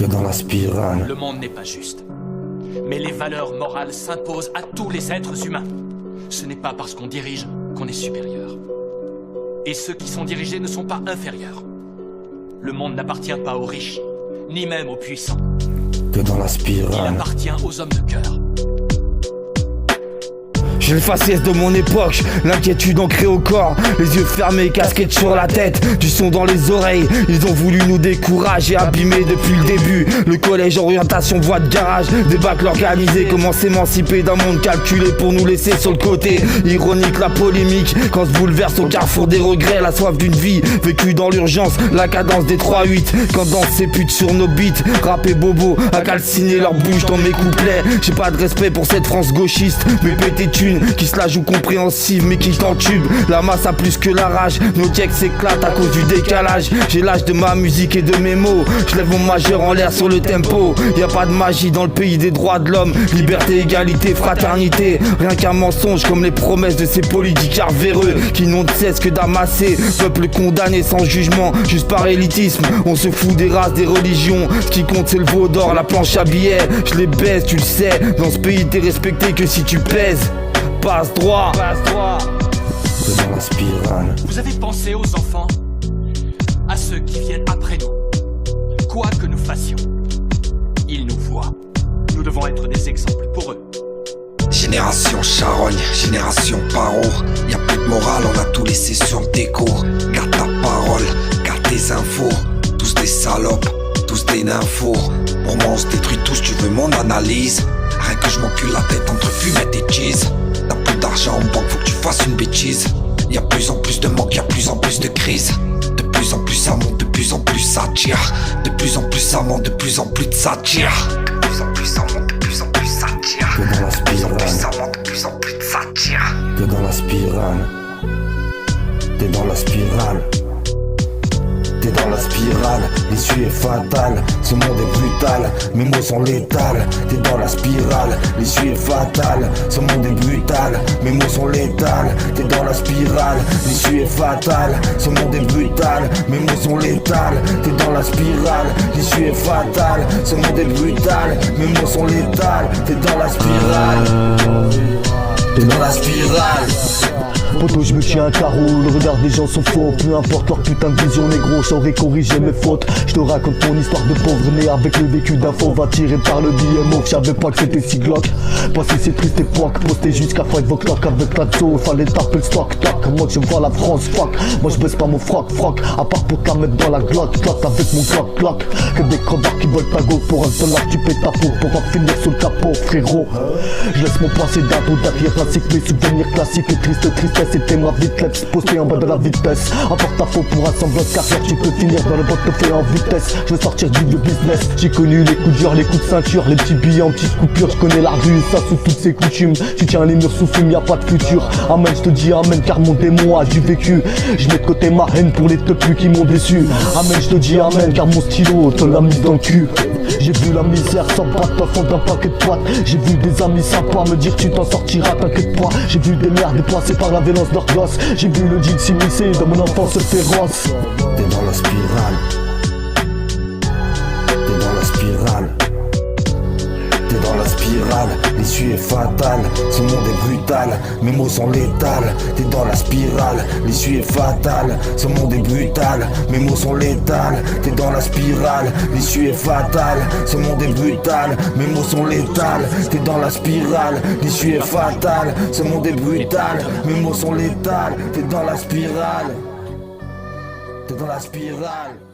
T'es dans la spirale. Le monde n'est pas juste. Mais les valeurs morales s'imposent à tous les êtres humains. Ce n'est pas parce qu'on dirige qu'on est supérieur. Et ceux qui sont dirigés ne sont pas inférieurs. Le monde n'appartient pas aux riches, ni même aux puissants. T'es dans la Il spirale. appartient aux hommes de cœur. J'ai le faciès de mon époque, l'inquiétude ancrée au corps, les yeux fermés, casquette sur la tête, du son dans les oreilles. Ils ont voulu nous décourager, abîmer depuis le début. Le collège, orientation, voie de garage, des bacs organisés. Comment s'émanciper d'un monde calculé pour nous laisser sur le côté. Ironique la polémique, quand se bouleverse au carrefour des regrets. La soif d'une vie vécue dans l'urgence, la cadence des 3-8. Quand dansent ces putes sur nos beats, rap et bobo à calciner leur bouche dans mes couplets. J'ai pas de respect pour cette France gauchiste, mais pété thune qui se la joue compréhensive mais qui t'entube. La masse a plus que la rage, nos textes s'éclatent à cause du décalage. J'ai l'âge de ma musique et de mes mots, je lève mon majeur en l'air sur le tempo. Y a pas de magie dans le pays des droits de l'homme. Liberté, égalité, fraternité, rien qu'un mensonge comme les promesses de ces politiciens véreux qui n'ont de cesse que d'amasser. Peuple condamné sans jugement, juste par élitisme. On se fout des races, des religions, ce qui compte c'est le veau d'or, la planche à billets. Je les baisse, tu le sais, dans ce pays t'es respecté que si tu pèses. Passe droit. T'es dans la spirale. Vous avez pensé aux enfants, à ceux qui viennent après nous. Quoi que nous fassions, ils nous voient. Nous devons être des exemples pour eux. Génération charogne, génération paro. Y'a plus de morale, on a tout laissé sur le déco. Garde ta parole, garde tes infos. Tous des salopes, tous des nymphos. Pour moi on se détruit tous, tu veux mon analyse. Rien que je m'encule la tête entre fumette et cheese. T'as plus d'argent en banque, faut que tu fasses une bêtise. Y'a plus en plus de manque, y'a plus en plus de crise. De plus en plus ça monte, de plus en plus ça tire. De plus en plus ça monte, de plus en plus de ça tire. De plus en plus ça monte, de plus en plus ça tire. T'es dans la De plus en plus spirale. ça monte, de plus en plus de ça tire. T'es dans la spirale. T'es dans la spirale. T'es dans la spirale, l'issue est fatale. Ce monde est brutal, mes mots sont létales. T'es dans la spirale, l'issue est fatale. Ce monde est brutal, mes mots sont létales. T'es dans la spirale, l'issue est fatale. Ce monde est brutal, mes mots sont létales. T'es dans la spirale, l'issue est fatale. Ce monde est brutal, mes mots sont létales. T'es dans la spirale. T'es dans la spirale. Poto, je me tiens un carreau, le regard des gens sont faux. Peu importe leur putain de vision négro, j'aurais corrigé mes fautes. Je te raconte mon histoire de pauvre né avec le vécu d'info. Va tirer par le BMO, que j'avais pas que c'était si glauque. Passer ces tristes époques, posté jusqu'à 5 o'clock avec la zo. Fallait taper le stock, toc. Moi je vois la France, fuck. Moi je baisse pas mon froc, à part pour te la mettre dans la glotte, avec mon clock. Que des crevards qui veulent ta go pour $1, tu paies ta peau pour pas finir sous le capot, frérot. Je laisse mon passé d'ado derrière classique, mes souvenirs classiques et tristesse. C'était ma vitesse, posté en bas de la vitesse. En porte-à-faux pour un semblant de carrière, tu peux finir dans le portefeuille en vitesse. Je veux sortir du vieux business. J'ai connu les coups durs, les coups de ceinture, les petits billets en petites coupures. Je connais la rue, ça sous toutes ses coutumes. Tu tiens les murs sous fume, y'a pas de futur. Amen, je te dis amen, car mon démon a du vécu. Je mets de côté ma haine pour les teupus qui m'ont déçu. Amen, je te dis amen, car mon stylo te l'a mis dans le cul. J'ai vu la misère sans patte, au fond d'un paquet de potes. J'ai vu des amis sympas me dire tu t'en sortiras, t'inquiète pas. J'ai vu des mères déplacées par la violence de leurs gosses. J'ai vu le jean s'immiscer dans mon enfance féroce. T'es dans la spirale. T'es dans la spirale. T'es dans la spirale, l'issue est fatale. Ce monde est brutal, mes mots sont létales. T'es dans la spirale, l'issue est fatale. Ce monde est brutal, mes mots sont létales. T'es dans la spirale, l'issue est fatale. Ce monde est brutal, mes mots sont létales. T'es dans la spirale, l'issue est fatale. Ce monde est brutal, mes mots sont létales. T'es dans la spirale. T'es dans la spirale.